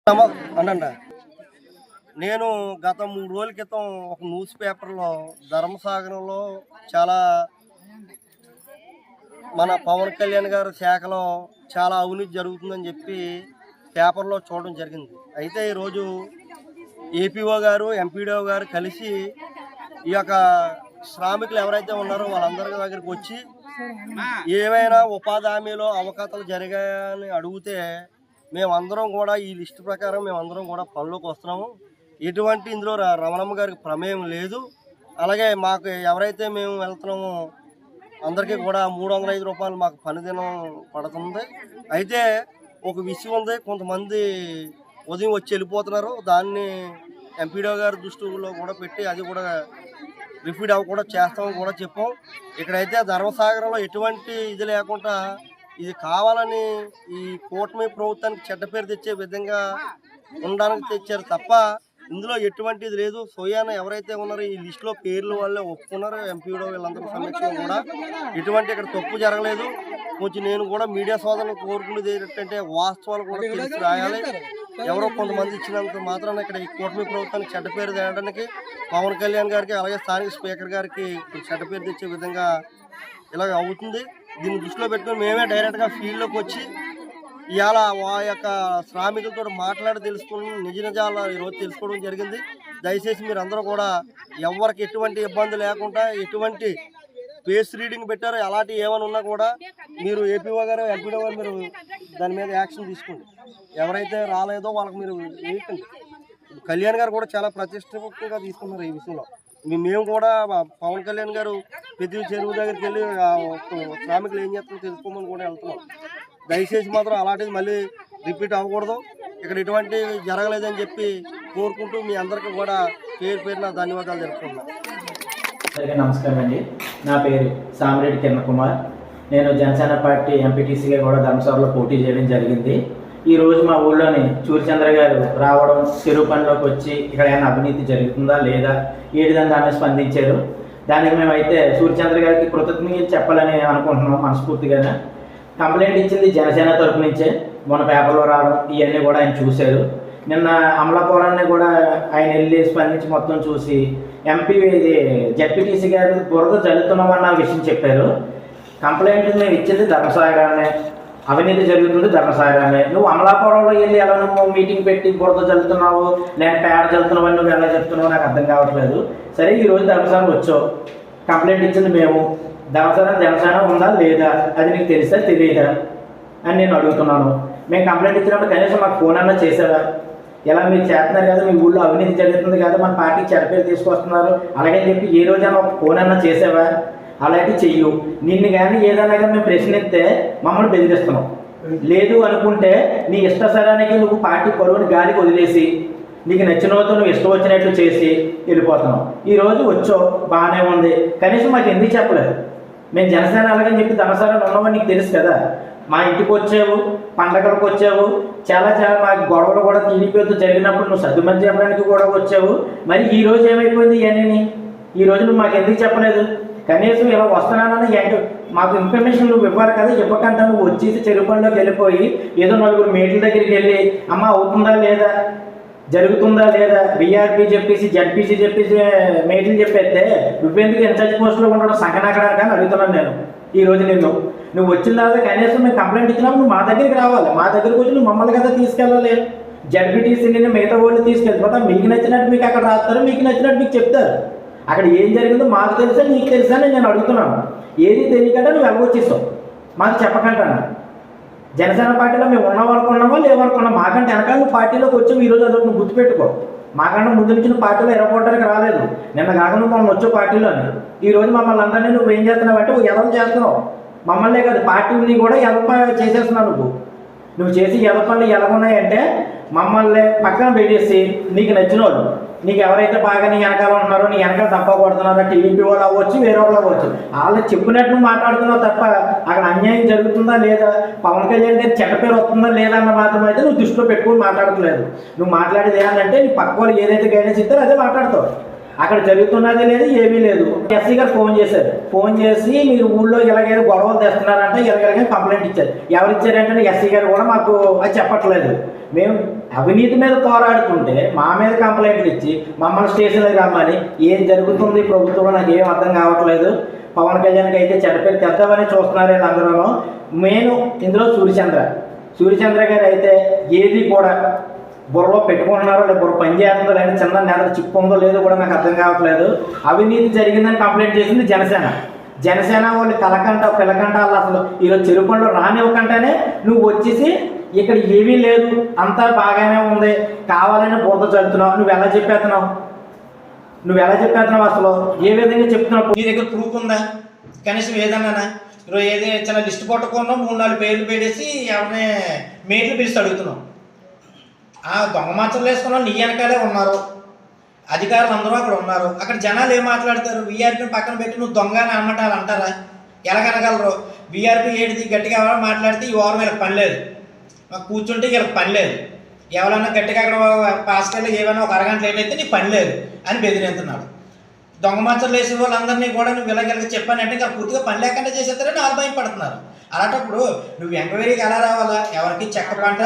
అనండి. నేను గత 3 రోజుల క్రితం ఒక న్యూస్ పేపర్లో ధర్మసాగరంలో చాలా మన పవన్ కళ్యాణ్ గారి శాఖలో చాలా అవినీతి జరుగుతుందని చెప్పి పేపర్లో చూడడం జరిగింది. అయితే ఈరోజు ఏపీఓ గారు ఎంపీడీఓ గారు కలిసి ఈ యొక్క శ్రామికులు ఎవరైతే ఉన్నారో వాళ్ళందరి దగ్గరికి వచ్చి ఏమైనా ఉపాధి హామీలో అవకతలు జరిగాయని అడిగితే మేమందరం కూడా ఈ లిస్టు ప్రకారం మేమందరం కూడా పనిలోకి వస్తున్నాము. ఎటువంటి ఇందులో రమణమ్మ గారికి ప్రమేయం లేదు. అలాగే మాకు ఎవరైతే మేము వెళ్తున్నామో అందరికీ కూడా 305 రూపాయలు మాకు పనిదినం పడుతుంది. అయితే ఒక విషయం ఉంది, కొంతమంది ఉదయం వచ్చి వెళ్ళిపోతున్నారు. దాన్ని ఎంపీడీఓ గారి దృష్టిలో కూడా పెట్టి అది కూడా రిపీట్ అవ్వకుండా చేస్తామని కూడా చెప్పాం. ఇక్కడైతే ధర్మసాగరంలో ఎటువంటి ఇది లేకుండా ఇది కావాలని ఈ కూటమి ప్రభుత్వానికి చెడ్డ పేరు తెచ్చే విధంగా ఉండడానికి తెచ్చారు తప్ప ఇందులో ఎటువంటిది లేదు. సోయాన ఎవరైతే ఉన్నారో ఈ లిస్టులో పేర్లు వాళ్ళే ఒప్పుకున్నారు. ఎంపీడో వీళ్ళందరూ సమక్షంలో కూడా ఎటువంటి ఇక్కడ తప్పు జరగలేదు. కొంచెం నేను కూడా మీడియా సోదరులను కోరుకునేది ఏంటంటే వాస్తవాలు కూడా తెలిసి రాయాలి. ఎవరో కొంతమంది ఇచ్చినంత మాత్రాన ఇక్కడ ఈ కూటమి ప్రభుత్వానికి చెడ్డ పేరు తేయడానికి పవన్ కళ్యాణ్ గారికి అలాగే స్థానిక స్పీకర్ గారికి చెడ్డ పేరు తెచ్చే విధంగా ఇలాగ అవుతుంది. దీన్ని దృష్టిలో పెట్టుకొని మేమే డైరెక్ట్గా ఫీల్డ్లోకి వచ్చి ఇవాళ ఆ యొక్క శ్రామికులతో మాట్లాడి తెలుసుకుని నిజాలు ఈరోజు తెలుసుకోవడం జరిగింది. దయచేసి మీరు అందరూ కూడా ఎవరికి ఎటువంటి ఇబ్బంది లేకుండా ఎటువంటి ఫేస్ రీడింగ్ పెట్టారో అలాంటి ఏమైనా ఉన్నా కూడా మీరు ఏపీఓ గారు ఎంపీడో గారు మీరు దాని మీద యాక్షన్ తీసుకోండి. ఎవరైతే రాలేదో వాళ్ళకి మీరు వేయకండి. కళ్యాణ్ గారు కూడా చాలా ప్రతిష్టాత్మకంగా తీసుకున్నారు ఈ విషయంలో. మేము కూడా పవన్ కళ్యాణ్ గారు ప్రతి చెరువు దగ్గరికి వెళ్ళి శ్రామికులు ఏం చేస్తారో తెలుసుకోమని కూడా వెళ్తున్నాం. దయచేసి మాత్రం అలాంటిది మళ్ళీ రిపీట్ అవ్వకూడదు. ఇక్కడ ఎటువంటి జరగలేదని చెప్పి కోరుకుంటూ మీ అందరికీ కూడా పేరున ధన్యవాదాలు తెలుపుతున్నాను. నమస్కారం అండి. నా పేరు సామిరెడ్డి కిరణ్ కుమార్. నేను జనసేన పార్టీ ఎంపీటీసీగా కూడా ధర్మసాగరంలో పోటీ చేయడం జరిగింది. ఈరోజు మా ఊళ్ళోని సూర్యచంద్ర గారు రావడం, చెరువు పనిలోకి వచ్చి ఇక్కడ ఏమైనా అవినీతి జరుగుతుందా లేదా ఏ విధంగా ఆమె స్పందించారు. దానికి మేమైతే సూర్యచంద్ర గారికి కృతజ్ఞతలు చెప్పాలని అనుకుంటున్నాం మనస్ఫూర్తిగానే. కంప్లైంట్ ఇచ్చింది జనసేన తరఫు నుంచే. మన పేపర్లో రావడం ఇవన్నీ కూడా ఆయన చూశారు. నిన్న అమలాపురాన్ని కూడా ఆయన వెళ్ళి స్పందించి మొత్తం చూసి జెడ్పీటీసీ గారు బురద జల్లుతున్నామన్న విషయం చెప్పారు. కంప్లైంట్ మేము ఇచ్చింది ధర్మసాగరాన్ని, అవినీతి జరుగుతుంది ధర్మసాగరాన్ని. నువ్వు అమలాపురంలో వెళ్ళి ఎలా నువ్వు మీటింగ్ పెట్టి బురద జల్లుతున్నావు లేక పేడ జల్లుతున్నావు అని నువ్వు ఎలా చెప్తున్నావు నాకు అర్థం కావట్లేదు. సరే ఈరోజు ధర్మసాగరం వచ్చావు, కంప్లైంట్ ఇచ్చింది మేము. జనసేన ఉందా లేదా అది నీకు తెలుసా తెలియదా అని నేను అడుగుతున్నాను. మేము కంప్లైంట్ ఇచ్చినప్పుడు కనీసం మాకు ఫోన్ అన్నా చేసావా? ఎలా మీరు చేస్తున్నారు కదా, మీ ఊళ్ళో అవినీతి జరుగుతుంది కదా, మన పార్టీకి చెడ్డ పేరు తీసుకొస్తున్నారు అలాగే చెప్పి ఏ రోజైనా ఒక ఫోన్ అన్నా చేసావా? అలాంటి చెయ్యు. నిన్ను కానీ ఏదైనా కానీ మేము ప్రశ్నిస్తే మమ్మల్ని బెదిరిస్తున్నాం. లేదు అనుకుంటే నీ ఇష్టసరానికి నువ్వు పార్టీ పరువుని గాలికి వదిలేసి నీకు నచ్చినతో నువ్వు ఇష్టం వచ్చినట్లు చేసి వెళ్ళిపోతున్నావు. ఈరోజు వచ్చావు బాగానే ఉంది, కనీసం మాకు ఎందుకు చెప్పలేదు? మేము జనసేన అలాగని చెప్పి ధర్మసాగరం ఉన్నామని నీకు తెలుసు కదా. మా ఇంటికి వచ్చావు, పండగలకు వచ్చావు, చాలా మా గొడవలు కూడా టీడీపీతో జరిగినప్పుడు నువ్వు సర్దుమతి చెప్పడానికి కూడా వచ్చావు. మరి ఈ రోజు ఏమైపోయింది ఇవన్నీ? ఈరోజు నువ్వు మాకు ఎందుకు చెప్పలేదు? కనీసం ఇలా వస్తున్నానని మాకు ఇన్ఫర్మేషన్ నువ్వు ఇవ్వాలి కదా. ఇవ్వకుండా నువ్వు వచ్చేసి చెరువులోకి వెళ్ళిపోయి ఏదో 4 మీటింగ్ దగ్గరికి వెళ్ళి అమ్మ అవుతుందా లేదా, జరుగుతుందా లేదా, బీఆర్పీ చెప్పేసి జడ్పీసీ చెప్పేసి మీటింగ్ చెప్పేస్తే నువ్వెందుకు ఇన్ఛార్జ్ పోస్టులో ఉండడం సంకనాకడానికి అని అడుగుతున్నాను నేను. ఈరోజు నువ్వు వచ్చిన తర్వాత కనీసం మేము కంప్లైంట్ ఇచ్చినప్పుడు నువ్వు మా దగ్గరికి రావాలి. మా దగ్గరికి వచ్చి నువ్వు మమ్మల్ని కదా తీసుకెళ్ళాలి. జడ్పీటీసీని మిగతా వాళ్ళు తీసుకెళ్ళిపోతా మీకు నచ్చినట్టు మీకు అక్కడ రాస్తారు, మీకు నచ్చినట్టు మీకు చెప్తారు. అక్కడ ఏం జరిగిందో మాకు తెలుసా నీకు తెలుసా అని నేను అడుగుతున్నాను. ఏది తెలియకుండా నువ్వు వెళ్ళవచ్చేస్తావు మాకు చెప్పకంటాను. జనసేన పార్టీలో మేము ఉన్నామనుకున్నామా లేవనుకున్నాం. మాకంటే వెనకాల నువ్వు పార్టీలోకి వచ్చావు. ఈరోజు అదొకటి నువ్వు గుర్తుపెట్టుకో. మాకంటే ముందు నుంచి నువ్వు పార్టీలో ఎరగొట్టడానికి రాలేదు. నిన్న కాకుండా మమ్మల్ని వచ్చావు పార్టీలోని. ఈరోజు మమ్మల్ని అందరినీ నువ్వు ఏం చేస్తున్నావు అంటే ఎదవ చేస్తున్నావు. మమ్మల్నే కాదు పార్టీని కూడా ఎదప చేసేస్తున్నావు. నువ్వు చేసి ఎదపల్ని ఎలాగున్నాయంటే మమ్మల్ని పక్కన పెట్టేసి నీకు నచ్చిన వాళ్ళు, నీకు ఎవరైతే బాగా నీ వెనకాల ఉన్నారో నీ వెనకాల తప్ప కొడుతున్నారో టీడీపీ వాళ్ళు అవ్వచ్చు, వేరే వాళ్ళు అవ్వచ్చు, వాళ్ళు చెప్పినట్టు నువ్వు మాట్లాడుతున్నావు తప్ప అక్కడ అన్యాయం జరుగుతుందా లేదా, పవన్ కళ్యాణ్ గారి చెడ్డ పేరు వస్తుందా లేదా అన్న మాత్రం అయితే నువ్వు దృష్టిలో పెట్టుకుని మాట్లాడట్లేదు. నువ్వు మాట్లాడేది ఏంటంటే నీ పక్క వాళ్ళు ఏదైతే గైడెన్స్ ఇస్తారో అదే మాట్లాడతావు. అక్కడ జరుగుతున్నది లేదు, ఏమీ లేదు. ఎస్సీ గారు ఫోన్ చేశారు. ఫోన్ చేసి మీరు ఊళ్ళో ఇలాగైనా గొడవలు తెస్తున్నారంటే ఇలాగైనా కంప్లైంట్ ఇచ్చారు. ఎవరు ఇచ్చారంటే ఎస్సీ గారు కూడా మాకు అది చెప్పట్లేదు. మేము అవినీతి మీద పోరాడుతుంటే మా మీద కంప్లైంట్లు ఇచ్చి మమ్మల్ని స్టేషన్కి రమ్మని ఏం జరుగుతుంది ప్రభుత్వంలో నాకు ఏం అర్థం కావట్లేదు. పవన్ కళ్యాణ్కి అయితే చెడ్డ పేరు తెద్దామని చూస్తున్నారు వీళ్ళందరూ. మెయిన్ ఇందులో సూర్యచంద్ర గారు అయితే ఏది కూడా బుర్రలో పెట్టుకుంటున్నారో లేదా బుర్ర పని చేస్తుందో లేదా చిన్న నేత చిప్పు ఉందో లేదో కూడా నాకు అర్థం కావట్లేదు. అవినీతి జరిగిందని కంప్లైంట్ చేసింది జనసేన వాళ్ళు కలకంట పిల్లకంట వాళ్ళు అసలు ఈరోజు చెరుపండ్లు రానివ్వకంటేనే నువ్వు వచ్చేసి ఇక్కడ ఏమీ లేదు అంతా బాగానే ఉంది కావాలని బురద చల్లుతున్నావు. నువ్వు ఎలా చెప్పేస్తున్నావు అసలు ఏ విధంగా చెప్తున్నావు? నీ దగ్గర ప్రూఫ్ ఉందా కనీసం ఏదన్నా? ఈరోజు ఏది చిన్న లిస్ట్ పట్టుకున్నా 3-4 పేర్లు పెట్టేసి ఎవరిని మేట్లు పిలిచి అడుగుతున్నావు. ఆ దొంగ మచ్చలు వేసుకున్నావు నీ వెనకాలే ఉన్నారు అధికారులు అందరూ అక్కడ ఉన్నారు. అక్కడ జనాలు ఏం మాట్లాడతారు? వీఆర్పీని పక్కన పెట్టి నువ్వు దొంగ అని అన్నమాట అంటారా? ఎలాగనగలరు? వీఆర్పీ ఏడిది గట్టిగా మాట్లాడితే ఈ వారం వీళ్ళకి పని లేదు, కూర్చుంటే వీళ్ళకి పని లేదు, ఎవరైనా గట్టిగా అక్కడ పాస్కెళ్ళి ఏమైనా ఒక అరగంట లేట్ అయితే నీ పని లేదు అని బెదిరింతున్నాడు. దొంగ మచ్చలు వేసే వాళ్ళందరినీ కూడా నువ్వు ఇలాగెళ్ళకి చెప్పానంటే ఇంకా పూర్తిగా పని లేకుండా చేసేస్తారని వాళ్ళు భయపడుతున్నారు. అలాంటప్పుడు నువ్వు ఎంక్వైరీకి ఎలా రావాలా? ఎవరికి చెక్కపంట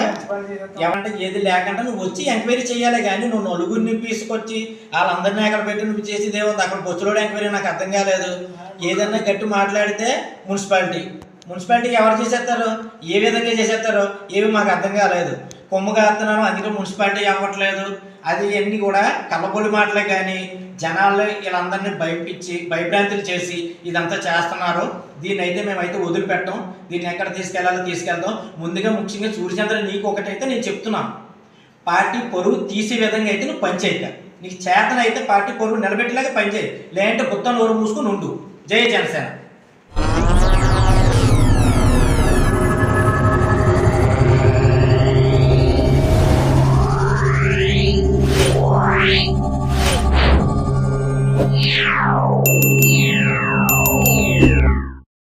ఏమంటే ఏది లేకుండా నువ్వు వచ్చి ఎంక్వైరీ చేయాలి. కానీ నువ్వు నలుగురిని తీసుకొచ్చి వాళ్ళందరినీ అక్కడ పెట్టి నువ్వు చేసేదే ఉంది. అక్కడ బొచ్చులోడు ఎంక్వైరీ నాకు అర్థం కాలేదు. ఏదన్నా గట్టి మాట్లాడితే మున్సిపాలిటీకి ఎవరు చేసేస్తారు? ఏ విధంగా చేసేస్తారో ఏవి మాకు అర్థం కాలేదు. కొమ్ము కాస్తున్నాను అందుకే మున్సిపాలిటీ అవ్వట్లేదు అది అన్నీ కూడా కళ్ళబొల్లి మాటలే. కానీ జనాల్లో వీళ్ళందరినీ భయభ్రాంతులు చేసి ఇదంతా చేస్తున్నారు. దీన్ని అయితే మేమైతే వదిలిపెట్టాం. దీన్ని ఎక్కడ తీసుకెళ్తాం. ముందుగా ముఖ్యంగా సూర్యచంద్ర నీకు ఒకటైతే నేను చెప్తున్నాను, పార్టీ పరువు తీసే విధంగా అయితే నువ్వు పనిచేయక, నీకు చేతనైతే పార్టీ పరువు నిలబెట్టలేక పనిచేయి, లేదంటే గుత్త నోరు మూసుకుని ఉండు. జై జనసేన.